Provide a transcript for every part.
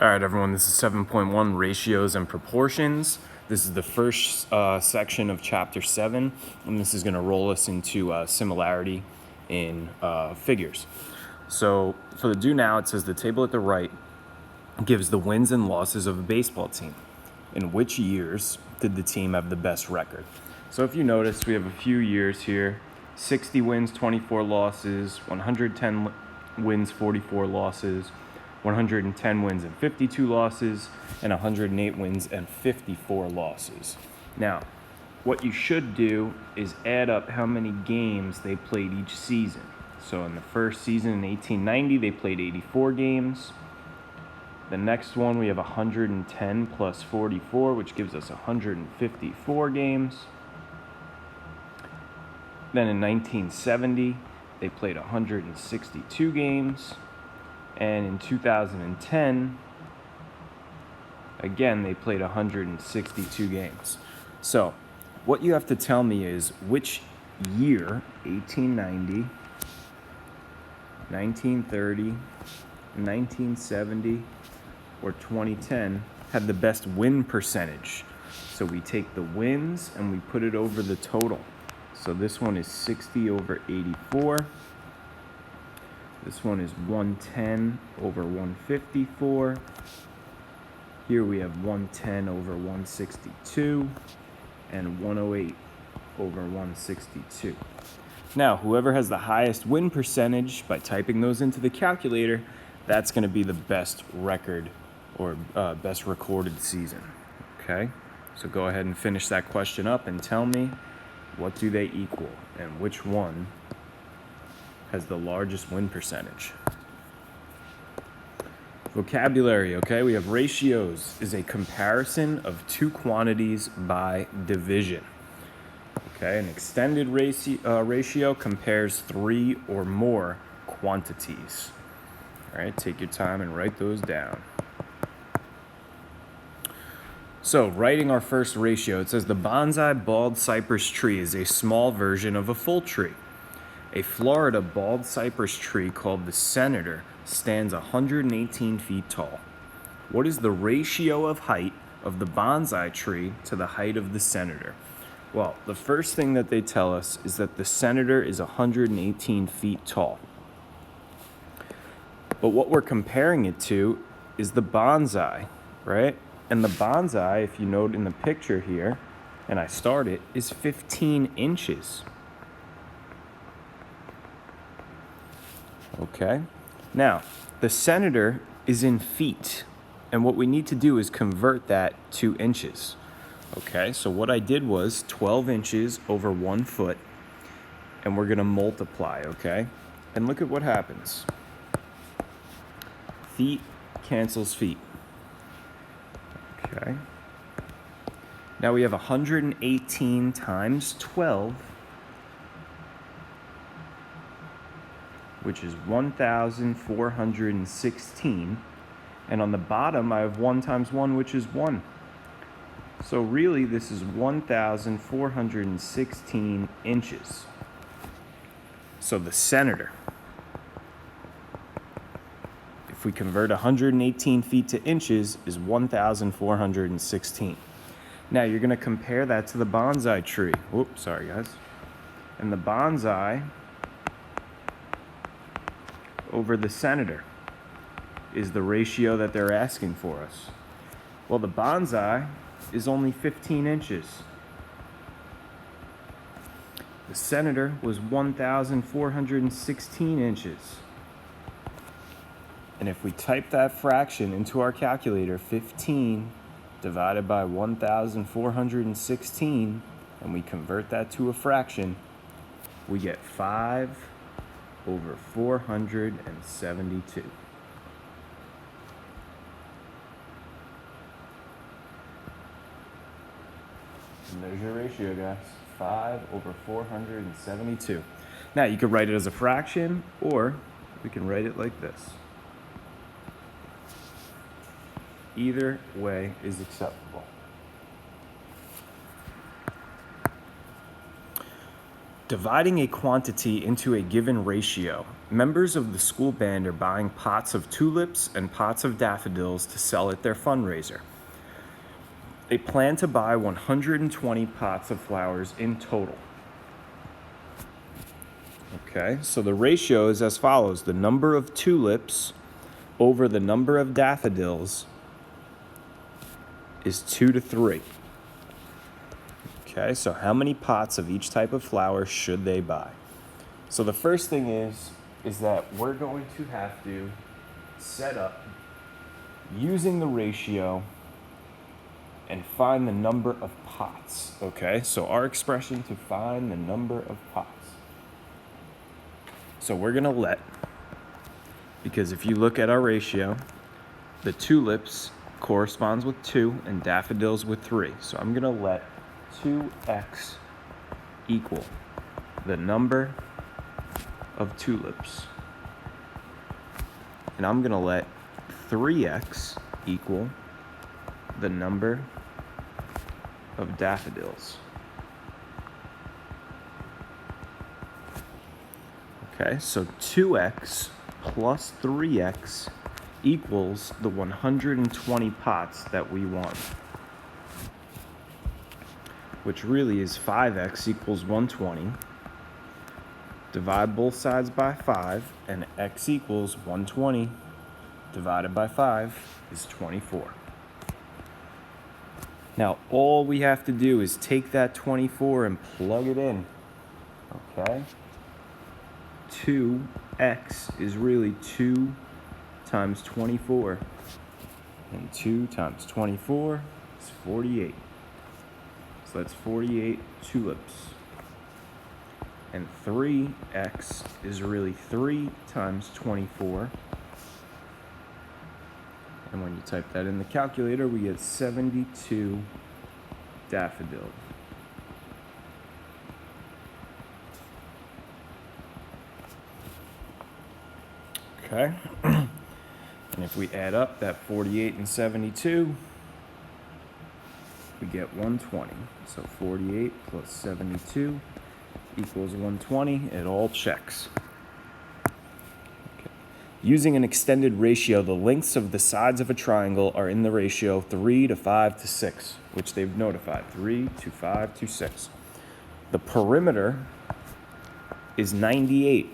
All right, everyone, this is 7.1, Ratios and Proportions. This is the first section of Chapter 7, and this is going to roll us into similarity in figures. So for the do now, it says the table at the right gives the wins and losses of a baseball team. In which years did the team have the best record? So if you notice, we have a few years here: 60 wins, 24 losses, 110 wins, 44 losses, 110 wins and 52 losses, and 108 wins and 54 losses. Now, what you should do is add up how many games they played each season. So in the first season in 1890, they played 84 games. The next one, we have 110 plus 44, which gives us 154 games. Then in 1970, they played 162 games. And in 2010, again, they played 162 games. So what you have to tell me is which year, 1890, 1930, 1970, or 2010, had the best win percentage. So we take the wins and we put it over the total. So this one is 60 over 84. This one is 110 over 154. Here we have 110 over 162 and 108 over 162. Now, whoever has the highest win percentage by typing those into the calculator, that's going to be the best record or best recorded season. Okay? So go ahead and finish that question up and tell me, what do they equal and which one has the largest win percentage? Vocabulary, okay? We have ratios is a comparison of two quantities by division. Okay, an extended ratio compares three or more quantities. All right, take your time and write those down. So, writing our first ratio, it says the bonsai bald cypress tree is a small version of a full tree. A Florida bald cypress tree called the Senator stands 118 feet tall. What is the ratio of height of the bonsai tree to the height of the Senator? Well, the first thing that they tell us is that the Senator is 118 feet tall. But what we're comparing it to is the bonsai, right? And the bonsai, if you note in the picture here, and I start it, is 15 inches. Okay? Now, the Senator is in feet, and what we need to do is convert that to inches. Okay, so what I did was 12 inches over 1 foot, and we're going to multiply, okay? And look at what happens. Feet cancels feet. Okay. Now we have 118 times 12, which is 1,416. And on the bottom, I have 1 times 1, which is 1. So really, this is 1,416 inches. So the Senator, if we convert 118 feet to inches, is 1,416. Now you're going to compare that to the bonsai tree. Whoops, sorry guys. And the bonsai over the Senator is the ratio that they're asking for us. Well, the bonsai is only 15 inches. The Senator was 1,416 inches. And if we type that fraction into our calculator, 15 divided by 1,416, and we convert that to a fraction, we get 5 over 472. And there's your ratio, guys. 5 over 472. Now, you could write it as a fraction, or we can write it like this. Either way is acceptable. Dividing a quantity into a given ratio. Members of the school band are buying pots of tulips and pots of daffodils to sell at their fundraiser. They plan to buy 120 pots of flowers in total. Okay, so the ratio is as follows. The number of tulips over the number of daffodils is 2 to 3. Okay, so how many pots of each type of flower should they buy? So the first thing is that we're going to have to set up using the ratio and find the number of pots. Okay, so our expression to find the number of pots. So we're gonna because if you look at our ratio, the tulips corresponds with 2 and daffodils with 3. So I'm gonna let 2x equal the number of tulips. And I'm gonna let 3x equal the number of daffodils. Okay, so 2x plus 3x equals the 120 pots that we want, which really is 5x equals 120. Divide both sides by 5, and x equals 120 divided by 5 is 24. Now, all we have to do is take that 24 and plug it in, okay? 2x is really 2 times 24, and 2 times 24 is 48. So that's 48 tulips. And 3x is really 3 times 24. And when you type that in the calculator, we get 72 daffodils. Okay. And if we add up that 48 and 72, we get 120. So 48 plus 72 equals 120. It all checks. Okay. Using an extended ratio, the lengths of the sides of a triangle are in the ratio 3 to 5 to 6, which they've notified. 3 to 5 to 6. The perimeter is 98.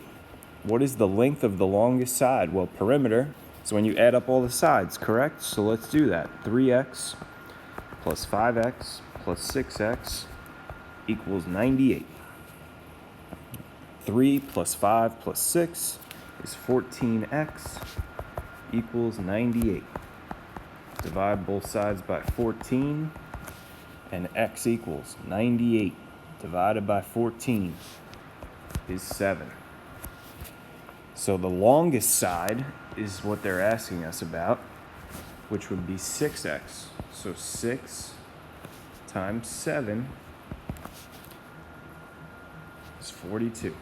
What is the length of the longest side? Well, perimeter is when you add up all the sides, correct? So let's do that. 3x plus 5x plus 6x equals 98. 3 plus 5 plus 6 is 14x equals 98. Divide both sides by 14, and x equals 98 divided by 14 is 7. So the longest side is what they're asking us about, which would be 6x. So 6 times 7 is 42.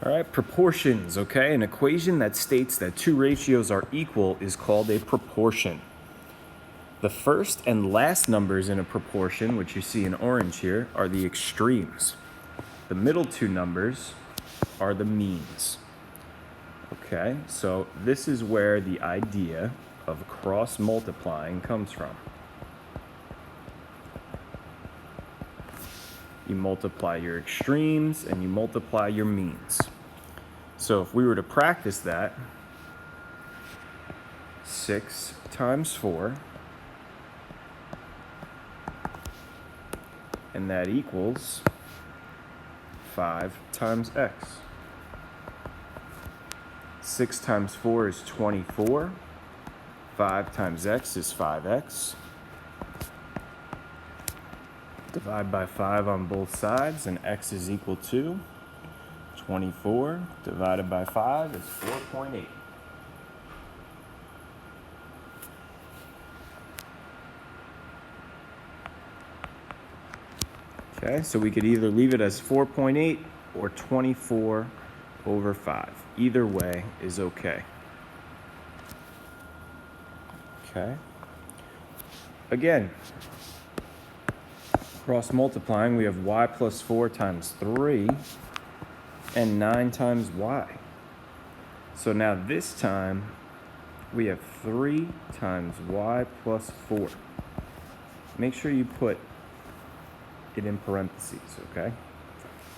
All right, proportions, okay? An equation that states that two ratios are equal is called a proportion. The first and last numbers in a proportion, which you see in orange here, are the extremes. The middle two numbers are the means. Okay, so this is where the idea of cross multiplying comes from. You multiply your extremes and you multiply your means. So if we were to practice that, 6 times 4, and that equals 5 times x. 6 times 4 is 24. 5 times x is 5x. Divide by 5 on both sides, and x is equal to 24 divided by 5 is 4.8. Okay, so we could either leave it as 4.8 or 24 over 5. Either way is okay. Okay. Again, cross multiplying, we have y plus 4 times 3 and 9 times y. So now this time we have 3 times y plus 4. Make sure you put it in parentheses, okay?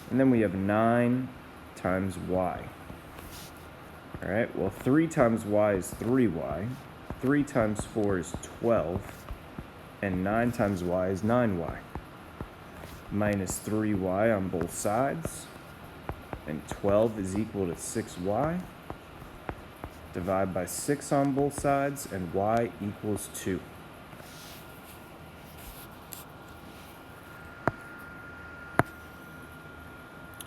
And then we have 9 times y. All right, well, 3 times y is 3y. 3 times 4 is 12. And 9 times y is 9y. Minus 3y on both sides. And 12 is equal to 6y. Divide by 6 on both sides, and y equals 2.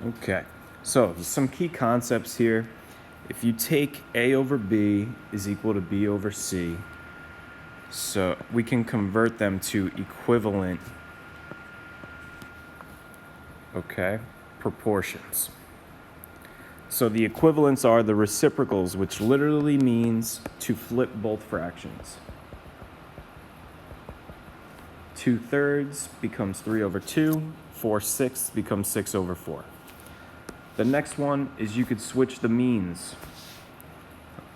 Okay, so some key concepts here. If you take a over b is equal to b over c, so we can convert them to equivalent, okay, proportions. So the equivalents are the reciprocals, which literally means to flip both fractions. 2/3 becomes 3 over 2, 4/6 becomes 6 over 4. The next one is you could switch the means.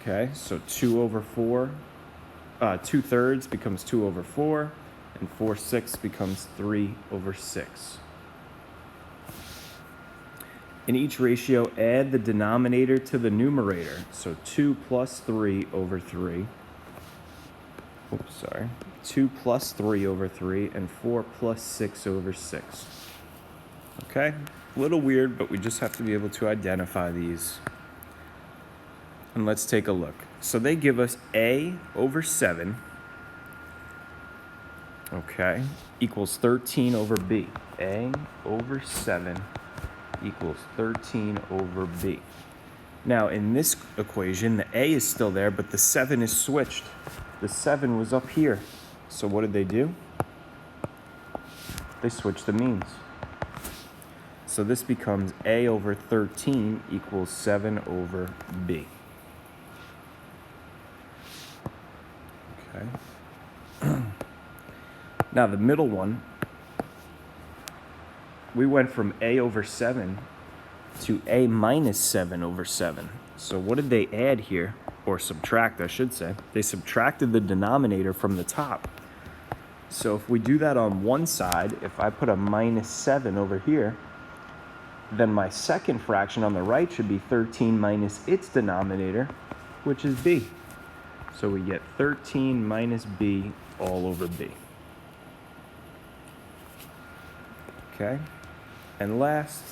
Okay, so 2/3 becomes 2 over 4, and 4/6 becomes 3 over 6. In each ratio, add the denominator to the numerator. So 2 plus 3 over 3. 2 plus 3 over 3, and 4 plus 6 over 6. Okay? A little weird, but we just have to be able to identify these. And let's take a look. So they give us a over 7, okay, equals 13 over b. A over 7 equals 13 over b. Now, in this equation, the a is still there, but the 7 is switched. The 7 was up here. So what did they do? They switched the means. So this becomes a over 13 equals 7 over b. Okay. Now the middle one, we went from a over 7 to a minus 7 over 7. So what did they add here? Or subtract, I should say. They subtracted the denominator from the top. So if we do that on one side, if I put a minus 7 over here, then my second fraction on the right should be 13 minus its denominator, which is b. So we get 13 minus b all over b. Okay, and last,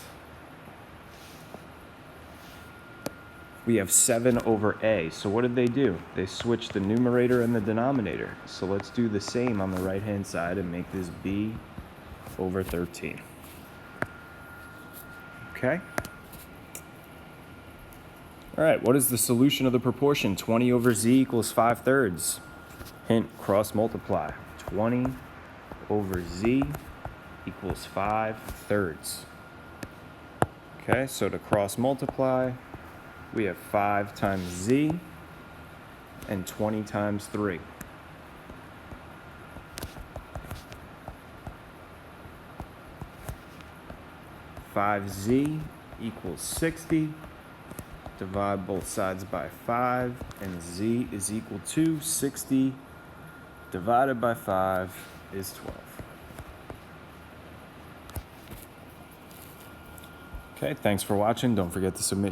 we have 7 over a. So what did they do? They switched the numerator and the denominator. So let's do the same on the right-hand side and make this b over 13. Okay? All right, what is the solution of the proportion 20 over z equals 5/3? Hint, cross multiply. 20 over z equals 5/3. Okay, so to cross multiply, we have 5 times z and 20 times 3. Five z equals 60. Divide both sides by 5, and z is equal to 60 divided by 5 is 12. Okay, thanks for watching. Don't forget to submit